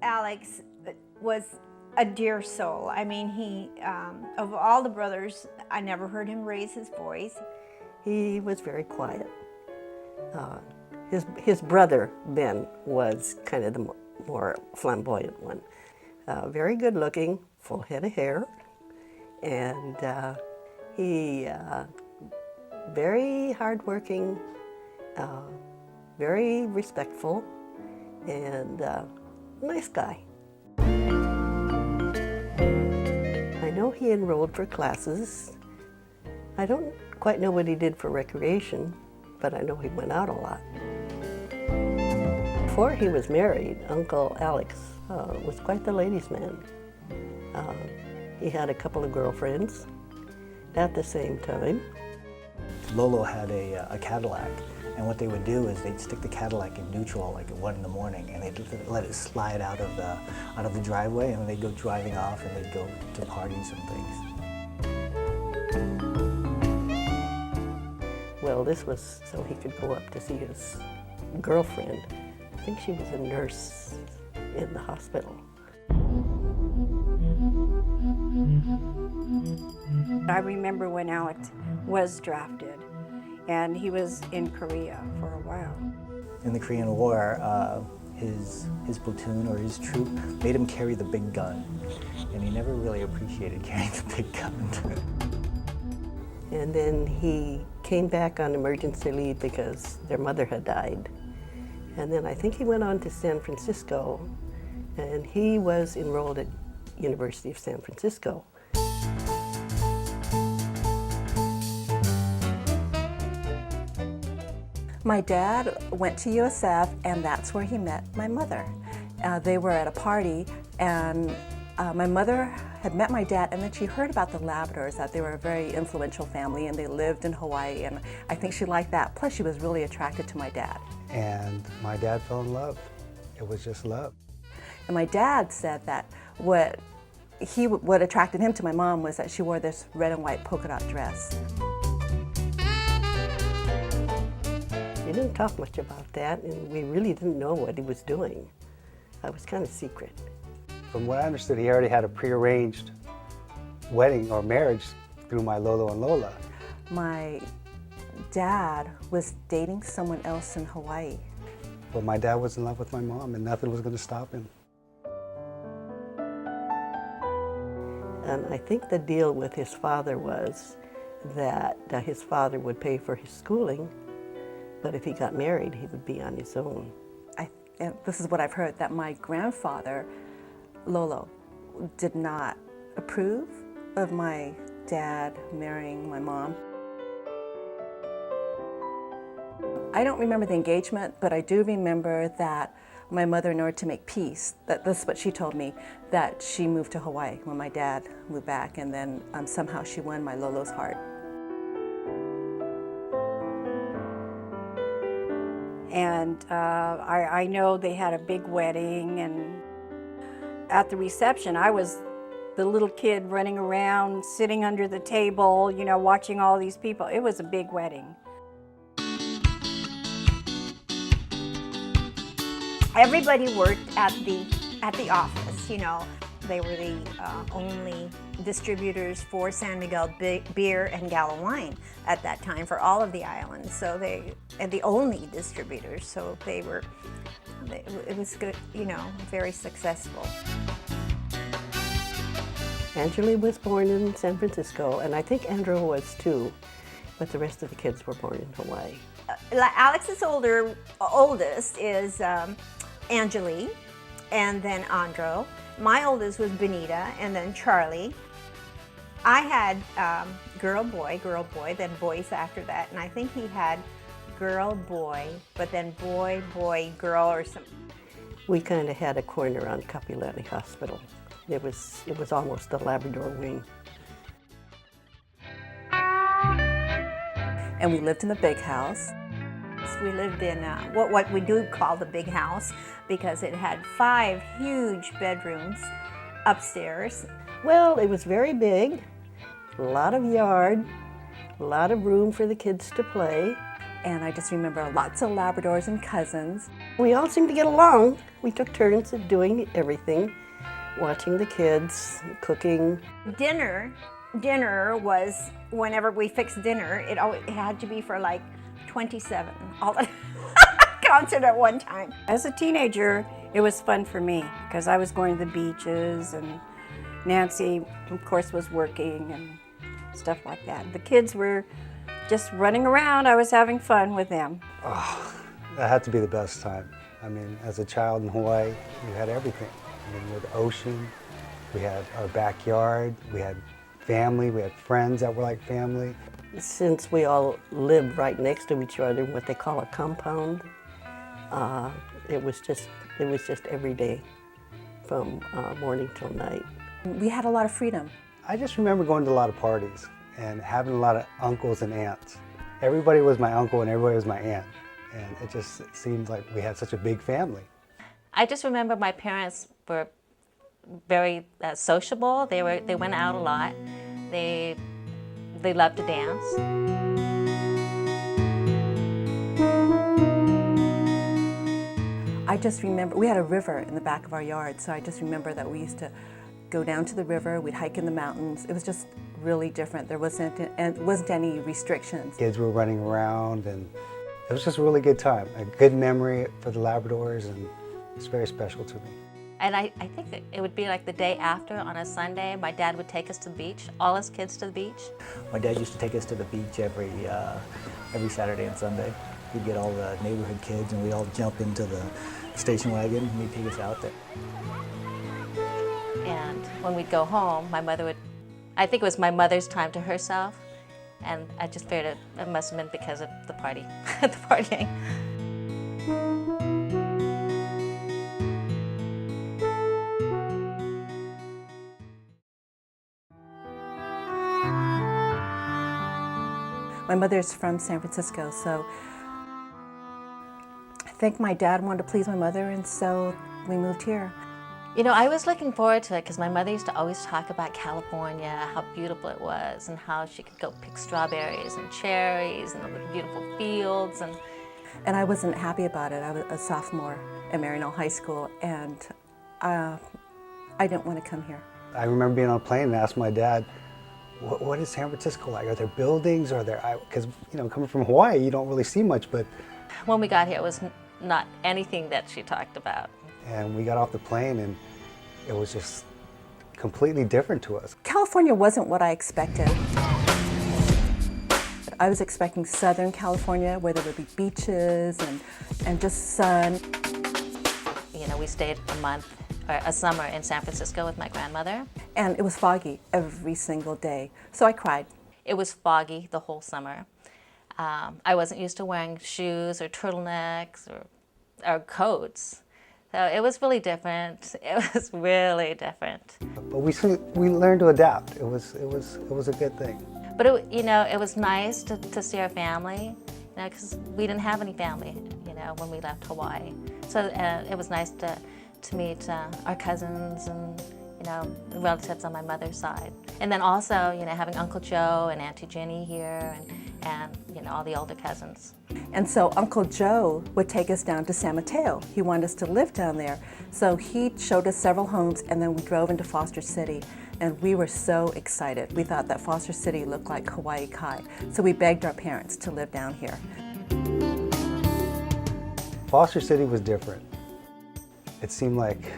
Alex was a dear soul. I mean, he, of all the brothers, I never heard him raise his voice. He was very quiet. His brother, Ben, was kind of the more flamboyant one. Very good looking, full head of hair, and he very hardworking, very respectful, and nice guy. I know he enrolled for classes. I don't quite know what he did for recreation, but I know he went out a lot. Before he was married, Uncle Alex was quite the ladies' man. He had a couple of girlfriends at the same time. Lolo had a Cadillac, and what they would do is they'd stick the Cadillac in neutral like at 1 in the morning, and they'd let it slide out of the driveway, and they'd go driving off, and they'd go to parties and things. Well, this was so he could go up to see his girlfriend. I think she was a nurse in the hospital. I remember when Alex was drafted, and he was in Korea for a while. In the Korean War, his platoon or his troop made him carry the big gun, and he never really appreciated carrying the big gun. And then he came back on emergency leave because their mother had died. And then I think he went on to San Francisco, and he was enrolled at University of San Francisco. My dad went to USF, and that's where he met my mother. They were at a party, and my mother had met my dad, and then she heard about the Labradors, that they were a very influential family, and they lived in Hawaii, and I think she liked that. Plus, she was really attracted to my dad. And my dad fell in love. It was just love. And my dad said that what attracted him to my mom was that she wore this red and white polka dot dress. He didn't talk much about that, and we really didn't know what he was doing. It was kind of secret. From what I understood, he already had a prearranged wedding or marriage through my Lolo and Lola. My dad was dating someone else in Hawaii. But my dad was in love with my mom, and nothing was going to stop him. And I think the deal with his father was that his father would pay for his schooling, but if he got married, he would be on his own. And this is what I've heard, that my grandfather, Lolo, did not approve of my dad marrying my mom. I don't remember the engagement, but I do remember that my mother, in order to make peace, that's what she told me, that she moved to Hawaii when my dad moved back, and then somehow she won my Lolo's heart. And I know they had a big wedding, and at the reception, I was the little kid running around, sitting under the table, you know, watching all these people. It was a big wedding. Everybody worked at the office, you know. They were the only distributors for San Miguel beer and Gallo wine at that time for all of the islands. So and the only distributors. So it was good, you know, very successful. Angeli was born in San Francisco, and I think Andrew was too, but the rest of the kids were born in Hawaii. Alex's oldest is Angeli, and then Andro. My oldest was Benita, and then Charlie. I had girl, boy, then boys after that, and I think he had girl, boy, but then boy, boy, girl, or something. We kind of had a corner on Kapilani Hospital. It was almost the Labrador wing. And we lived in the big house. We lived in what we do call the big house, because it had 5 huge bedrooms upstairs. Well, it was very big, a lot of yard, a lot of room for the kids to play. And I just remember lots of Labradors and cousins. We all seemed to get along. We took turns at doing everything, watching the kids, cooking. Dinner was, whenever we fixed dinner, it had to be for like 27, all the concert at one time. As a teenager, it was fun for me because I was going to the beaches, and Nancy, of course, was working and stuff like that. The kids were just running around. I was having fun with them. Oh, that had to be the best time. I mean, as a child in Hawaii, we had everything. I mean, we had the ocean, we had our backyard, we had family, we had friends that were like family. Since we all lived right next to each other in what they call a compound, it was just every day from morning till night. We had a lot of freedom. I just remember going to a lot of parties and having a lot of uncles and aunts. Everybody was my uncle and everybody was my aunt. And it just seemed like we had such a big family. I just remember my parents were very sociable. They went out a lot. They loved to dance. I just remember, we had a river in the back of our yard, so I just remember that we used to go down to the river, we'd hike in the mountains. It was just really different. There wasn't any restrictions. Kids were running around, and it was just a really good time. A good memory for the Labradors, and it's very special to me. And I think that it would be like the day after on a Sunday, my dad would take us to the beach, all us kids to the beach. My dad used to take us to the beach every Saturday and Sunday. He'd get all the neighborhood kids and we'd all jump into the station wagon and he'd take us out there. And when we'd go home, my mother would, I think it was my mother's time to herself, and I just figured it must have been because of the party, the partying. My mother's from San Francisco, so I think my dad wanted to please my mother, and so we moved here. You know, I was looking forward to it because my mother used to always talk about California, how beautiful it was, and how she could go pick strawberries and cherries and the beautiful fields. And I wasn't happy about it. I was a sophomore at Marian High School, and I didn't want to come here. I remember being on a plane and asked my dad, what is San Francisco like? Are there buildings? Are there, because, you know, coming from Hawaii, you don't really see much, but. When we got here, it was not anything that she talked about. And we got off the plane and it was just completely different to us. California wasn't what I expected. I was expecting Southern California where there would be beaches and just sun. You know, we stayed a summer in San Francisco with my grandmother. And it was foggy every single day, so I cried. It was foggy the whole summer. I wasn't used to wearing shoes or turtlenecks or coats. So it was really different. It was really different. But we learned to adapt. It was a good thing. But it was nice to see our family, you know, because we didn't have any family, you know, when we left Hawaii. So it was nice to meet our cousins and, you know, relatives on my mother's side. And then also, you know, having Uncle Joe and Auntie Ginny here and you know, all the older cousins. And so Uncle Joe would take us down to San Mateo. He wanted us to live down there. So he showed us several homes, and then we drove into Foster City, and we were so excited. We thought that Foster City looked like Hawaii Kai. So we begged our parents to live down here. Foster City was different. It seemed like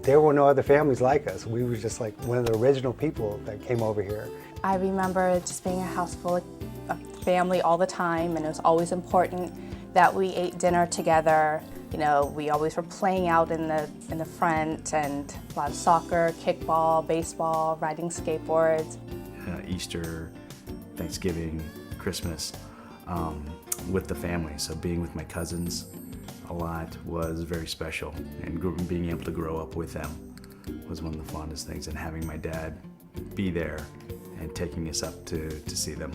there were no other families like us. We were just like one of the original people that came over here. I remember just being a house full of family all the time, and it was always important that we ate dinner together. You know, we always were playing out in the front, and a lot of soccer, kickball, baseball, riding skateboards. Easter, Thanksgiving, Christmas, with the family. So being with my cousins a lot was very special, and being able to grow up with them was one of the fondest things, and having my dad be there and taking us up to see them